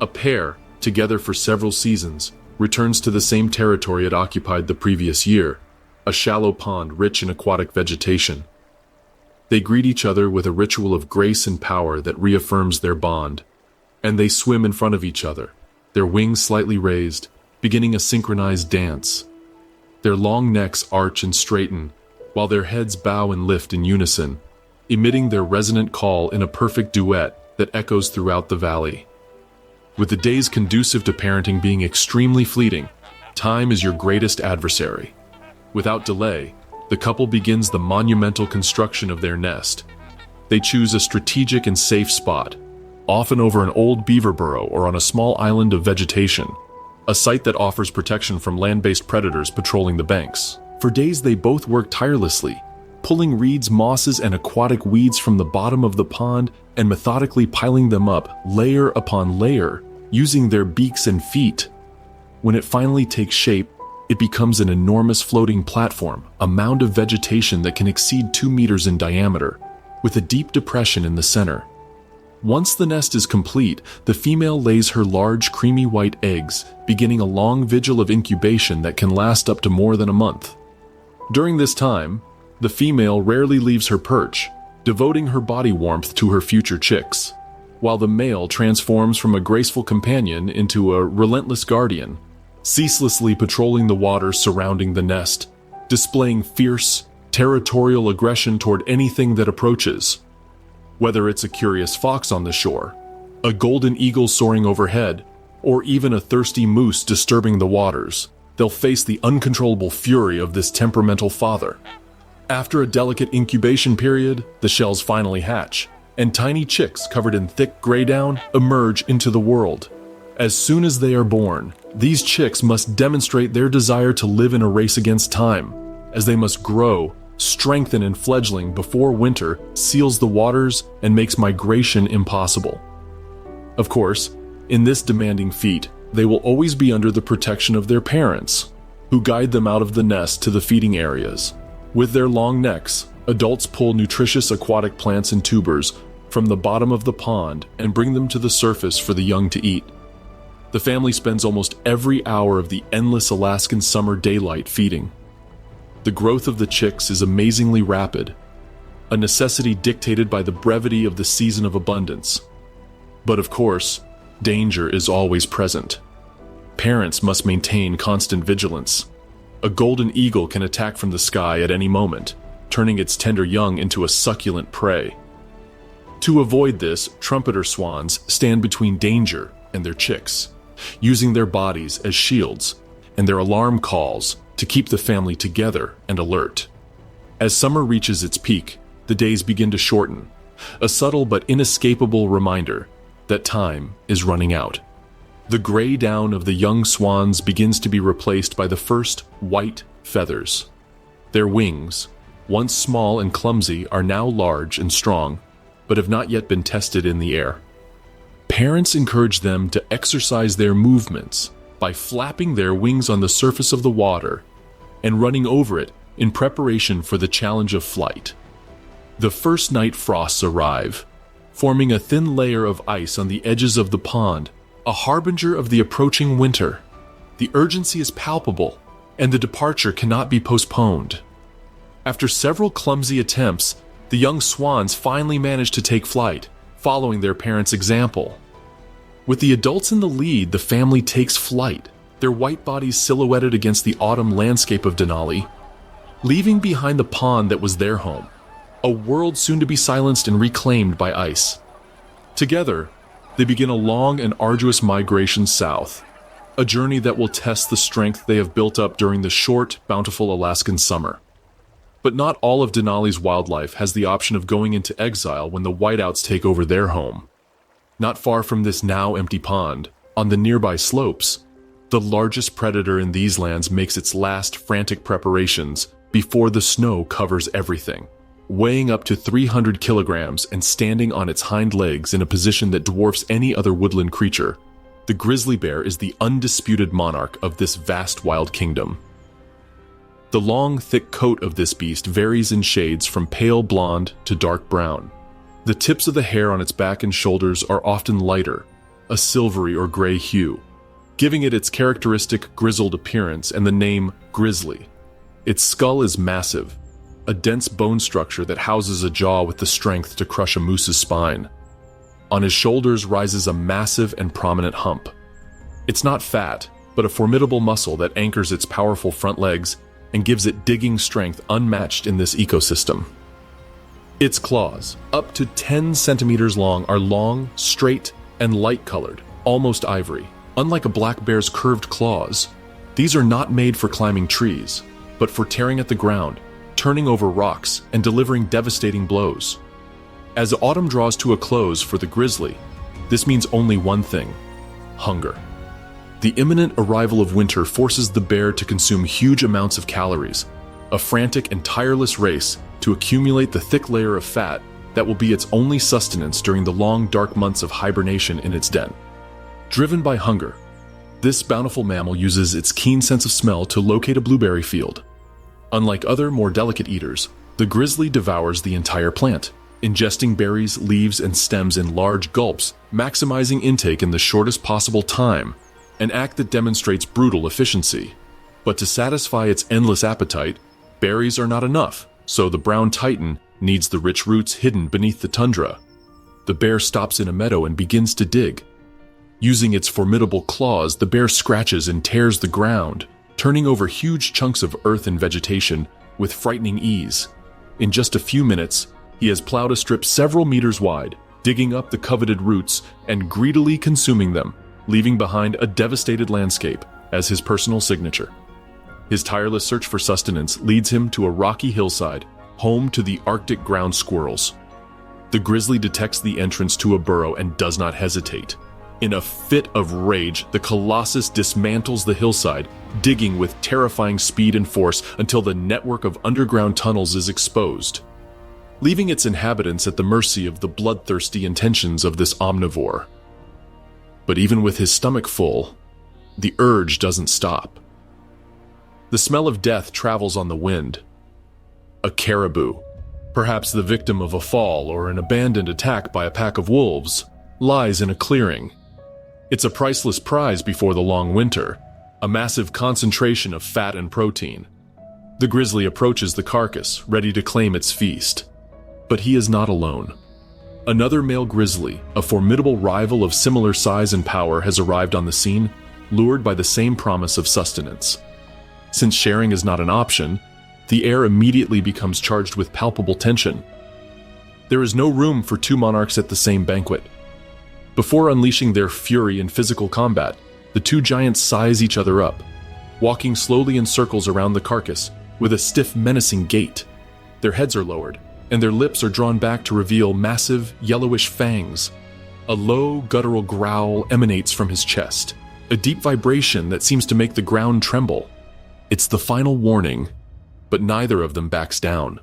A pair, together for several seasons, returns to the same territory it occupied the previous year, a shallow pond rich in aquatic vegetation. They greet each other with a ritual of grace and power that reaffirms their bond, and they swim in front of each other, their wings slightly raised, beginning a synchronized dance. Their long necks arch and straighten, while their heads bow and lift in unison, emitting their resonant call in a perfect duet that echoes throughout the valley. With the days conducive to parenting being extremely fleeting, time is your greatest adversary. Without delay, the couple begins the monumental construction of their nest. They choose a strategic and safe spot, often over an old beaver burrow or on a small island of vegetation, a site that offers protection from land-based predators patrolling the banks. For days they both work tirelessly, pulling reeds, mosses, and aquatic weeds from the bottom of the pond and methodically piling them up layer upon layer, using their beaks and feet. When it finally takes shape, it becomes an enormous floating platform, a mound of vegetation that can exceed 2 meters in diameter, with a deep depression in the center. Once the nest is complete, the female lays her large, creamy white eggs, beginning a long vigil of incubation that can last up to more than a month. During this time, the female rarely leaves her perch, devoting her body warmth to her future chicks, while the male transforms from a graceful companion into a relentless guardian, ceaselessly patrolling the waters surrounding the nest, displaying fierce, territorial aggression toward anything that approaches. Whether it's a curious fox on the shore, a golden eagle soaring overhead, or even a thirsty moose disturbing the waters, they'll face the uncontrollable fury of this temperamental father. After a delicate incubation period, the shells finally hatch, and tiny chicks covered in thick gray down emerge into the world. As soon as they are born, these chicks must demonstrate their desire to live in a race against time, as they must grow, strengthen, and fledgling before winter seals the waters and makes migration impossible. Of course, in this demanding feat, they will always be under the protection of their parents, who guide them out of the nest to the feeding areas. With their long necks, adults pull nutritious aquatic plants and tubers from the bottom of the pond and bring them to the surface for the young to eat. The family spends almost every hour of the endless Alaskan summer daylight feeding. The growth of the chicks is amazingly rapid, a necessity dictated by the brevity of the season of abundance. But of course, danger is always present. Parents must maintain constant vigilance. A golden eagle can attack from the sky at any moment, turning its tender young into a succulent prey. To avoid this, trumpeter swans stand between danger and their chicks, using their bodies as shields and their alarm calls to keep the family together and alert. As summer reaches its peak, the days begin to shorten, a subtle but inescapable reminder that time is running out. The gray down of the young swans begins to be replaced by the first white feathers. Their wings, once small and clumsy, are now large and strong, but have not yet been tested in the air. Parents encourage them to exercise their movements by flapping their wings on the surface of the water and running over it in preparation for the challenge of flight. The first night frosts arrive, forming a thin layer of ice on the edges of the pond, a harbinger of the approaching winter. The urgency is palpable, and the departure cannot be postponed. After several clumsy attempts, the young swans finally manage to take flight, following their parents' example. With the adults in the lead, the family takes flight, their white bodies silhouetted against the autumn landscape of Denali, leaving behind the pond that was their home, a world soon to be silenced and reclaimed by ice. Together, they begin a long and arduous migration south, a journey that will test the strength they have built up during the short, bountiful Alaskan summer. But not all of Denali's wildlife has the option of going into exile when the whiteouts take over their home. Not far from this now empty pond, on the nearby slopes, the largest predator in these lands makes its last frantic preparations before the snow covers everything. Weighing up to 300 kilograms and standing on its hind legs in a position that dwarfs any other woodland creature, the grizzly bear is the undisputed monarch of this vast wild kingdom. The long, thick coat of this beast varies in shades from pale blonde to dark brown. The tips of the hair on its back and shoulders are often lighter, a silvery or gray hue, giving it its characteristic grizzled appearance and the name grizzly. Its skull is massive, a dense bone structure that houses a jaw with the strength to crush a moose's spine. On his shoulders rises a massive and prominent hump. It's not fat, but a formidable muscle that anchors its powerful front legs and gives it digging strength unmatched in this ecosystem. Its claws, up to 10 centimeters long, are long, straight, and light-colored, almost ivory. Unlike a black bear's curved claws, these are not made for climbing trees, but for tearing at the ground, turning over rocks, and delivering devastating blows. As autumn draws to a close for the grizzly, this means only one thing: hunger. The imminent arrival of winter forces the bear to consume huge amounts of calories, a frantic and tireless race to accumulate the thick layer of fat that will be its only sustenance during the long, dark months of hibernation in its den. Driven by hunger, this bountiful mammal uses its keen sense of smell to locate a blueberry field. Unlike other, more delicate eaters, the grizzly devours the entire plant, ingesting berries, leaves, and stems in large gulps, maximizing intake in the shortest possible time, an act that demonstrates brutal efficiency. But to satisfy its endless appetite, berries are not enough, so the brown titan needs the rich roots hidden beneath the tundra. The bear stops in a meadow and begins to dig. Using its formidable claws, the bear scratches and tears the ground, turning over huge chunks of earth and vegetation with frightening ease. In just a few minutes, he has plowed a strip several meters wide, digging up the coveted roots and greedily consuming them, leaving behind a devastated landscape as his personal signature. His tireless search for sustenance leads him to a rocky hillside, home to the Arctic ground squirrels. The grizzly detects the entrance to a burrow and does not hesitate. In a fit of rage, the colossus dismantles the hillside, digging with terrifying speed and force until the network of underground tunnels is exposed, leaving its inhabitants at the mercy of the bloodthirsty intentions of this omnivore. But even with his stomach full, the urge doesn't stop. The smell of death travels on the wind. A caribou, perhaps the victim of a fall or an abandoned attack by a pack of wolves, lies in a clearing. It's a priceless prize before the long winter, a massive concentration of fat and protein. The grizzly approaches the carcass, ready to claim its feast. But he is not alone. Another male grizzly, a formidable rival of similar size and power, has arrived on the scene, lured by the same promise of sustenance. Since sharing is not an option, the air immediately becomes charged with palpable tension. There is no room for two monarchs at the same banquet. Before unleashing their fury in physical combat, the two giants size each other up, walking slowly in circles around the carcass with a stiff, menacing gait. Their heads are lowered, and their lips are drawn back to reveal massive, yellowish fangs. A low, guttural growl emanates from his chest, a deep vibration that seems to make the ground tremble. It's the final warning, but neither of them backs down,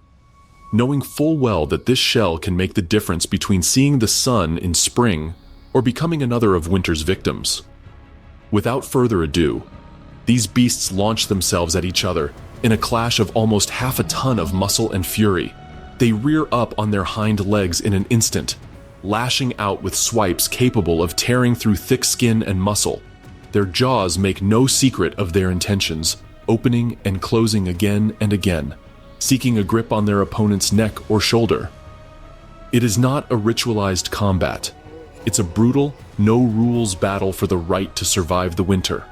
knowing full well that this shell can make the difference between seeing the sun in spring or becoming another of winter's victims. Without further ado, these beasts launch themselves at each other in a clash of almost half a ton of muscle and fury. They rear up on their hind legs in an instant, lashing out with swipes capable of tearing through thick skin and muscle. Their jaws make no secret of their intentions, opening and closing again and again, seeking a grip on their opponent's neck or shoulder. It is not a ritualized combat. It's a brutal, no-rules battle for the right to survive the winter.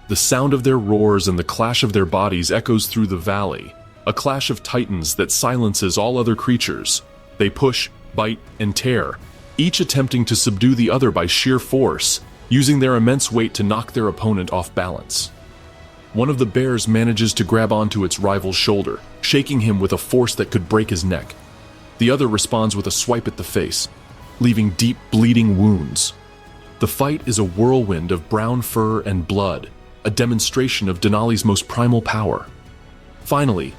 The sound of their roars and the clash of their bodies echoes through the valley, a clash of titans that silences all other creatures. They push, bite, and tear, each attempting to subdue the other by sheer force, using their immense weight to knock their opponent off balance. One of the bears manages to grab onto its rival's shoulder, shaking him with a force that could break his neck. The other responds with a swipe at the face, leaving deep, bleeding wounds. The fight is a whirlwind of brown fur and blood, a demonstration of Denali's most primal power. Finally,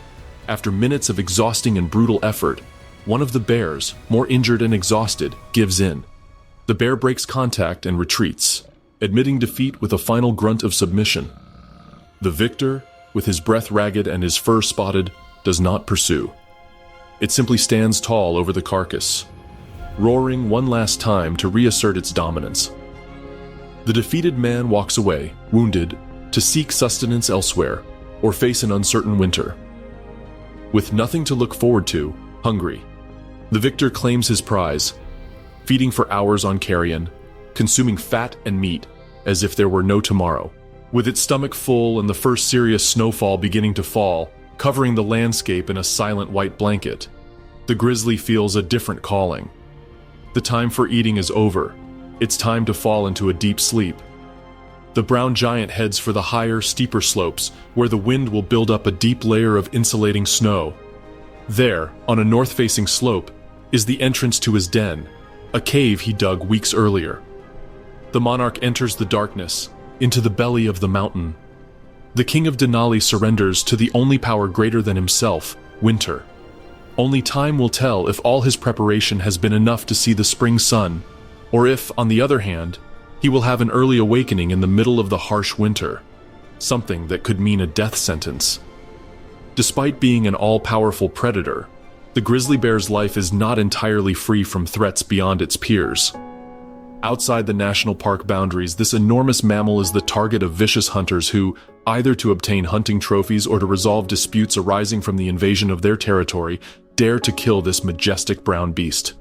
after minutes of exhausting and brutal effort, one of the bears, more injured and exhausted, gives in. The bear breaks contact and retreats, admitting defeat with a final grunt of submission. The victor, with his breath ragged and his fur spotted, does not pursue. It simply stands tall over the carcass, roaring one last time to reassert its dominance. The defeated man walks away, wounded, to seek sustenance elsewhere, or face an uncertain winter. With nothing to look forward to, hungry, the victor claims his prize, feeding for hours on carrion, consuming fat and meat as if there were no tomorrow. With its stomach full and the first serious snowfall beginning to fall, covering the landscape in a silent white blanket, the grizzly feels a different calling. The time for eating is over. It's time to fall into a deep sleep. The brown giant heads for the higher, steeper slopes, where the wind will build up a deep layer of insulating snow. There, on a north-facing slope, is the entrance to his den, a cave he dug weeks earlier. The monarch enters the darkness, into the belly of the mountain. The king of Denali surrenders to the only power greater than himself, winter. Only time will tell if all his preparation has been enough to see the spring sun, or if, on the other hand, he will have an early awakening in the middle of the harsh winter, something that could mean a death sentence. Despite being an all-powerful predator, the grizzly bear's life is not entirely free from threats beyond its peers. Outside the national park boundaries, this enormous mammal is the target of vicious hunters who, either to obtain hunting trophies or to resolve disputes arising from the invasion of their territory, dare to kill this majestic brown beast.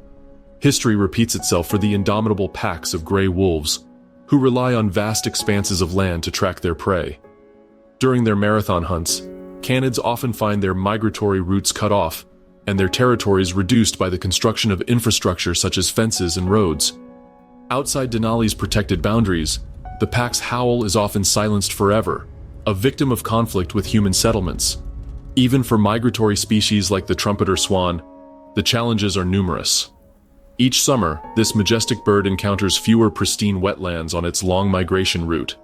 History repeats itself for the indomitable packs of gray wolves, who rely on vast expanses of land to track their prey. During their marathon hunts, canids often find their migratory routes cut off, and their territories reduced by the construction of infrastructure such as fences and roads. Outside Denali's protected boundaries, the pack's howl is often silenced forever, a victim of conflict with human settlements. Even for migratory species like the trumpeter swan, the challenges are numerous. Each summer, this majestic bird encounters fewer pristine wetlands on its long migration route.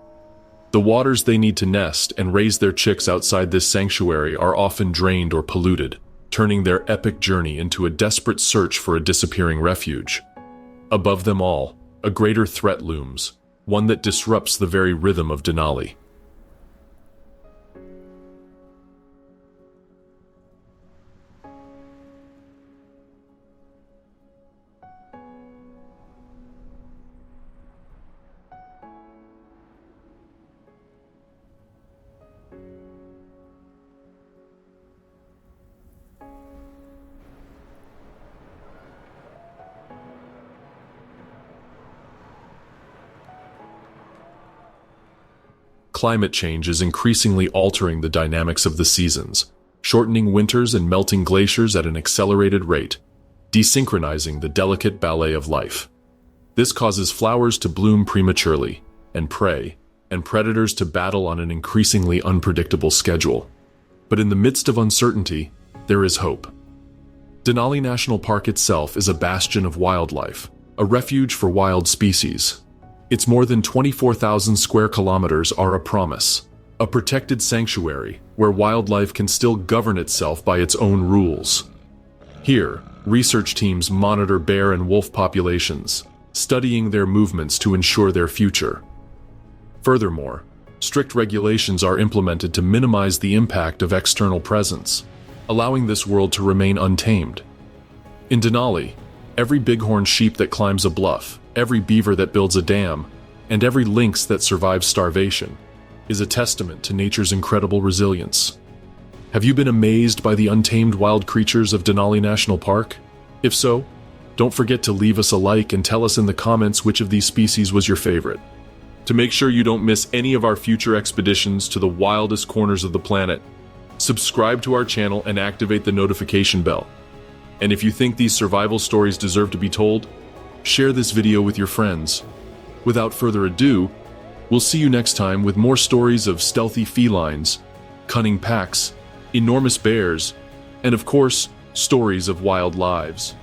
The waters they need to nest and raise their chicks outside this sanctuary are often drained or polluted, turning their epic journey into a desperate search for a disappearing refuge. Above them all, a greater threat looms, one that disrupts the very rhythm of Denali. Climate change is increasingly altering the dynamics of the seasons, shortening winters and melting glaciers at an accelerated rate, desynchronizing the delicate ballet of life. This causes flowers to bloom prematurely, and prey and predators to battle on an increasingly unpredictable schedule. But in the midst of uncertainty, there is hope. Denali National Park itself is a bastion of wildlife, a refuge for wild species. Its more than 24,000 square kilometers are a promise, a protected sanctuary where wildlife can still govern itself by its own rules. Here, research teams monitor bear and wolf populations, studying their movements to ensure their future. Furthermore, strict regulations are implemented to minimize the impact of external presence, allowing this world to remain untamed. In Denali, every bighorn sheep that climbs a bluff, every beaver that builds a dam, and every lynx that survives starvation is a testament to nature's incredible resilience. Have you been amazed by the untamed wild creatures of Denali National Park? If so, don't forget to leave us a like and tell us in the comments which of these species was your favorite. To make sure you don't miss any of our future expeditions to the wildest corners of the planet, subscribe to our channel and activate the notification bell. And if you think these survival stories deserve to be told, share this video with your friends. Without further ado, we'll see you next time with more stories of stealthy felines, cunning packs, enormous bears, and of course, stories of wild lives.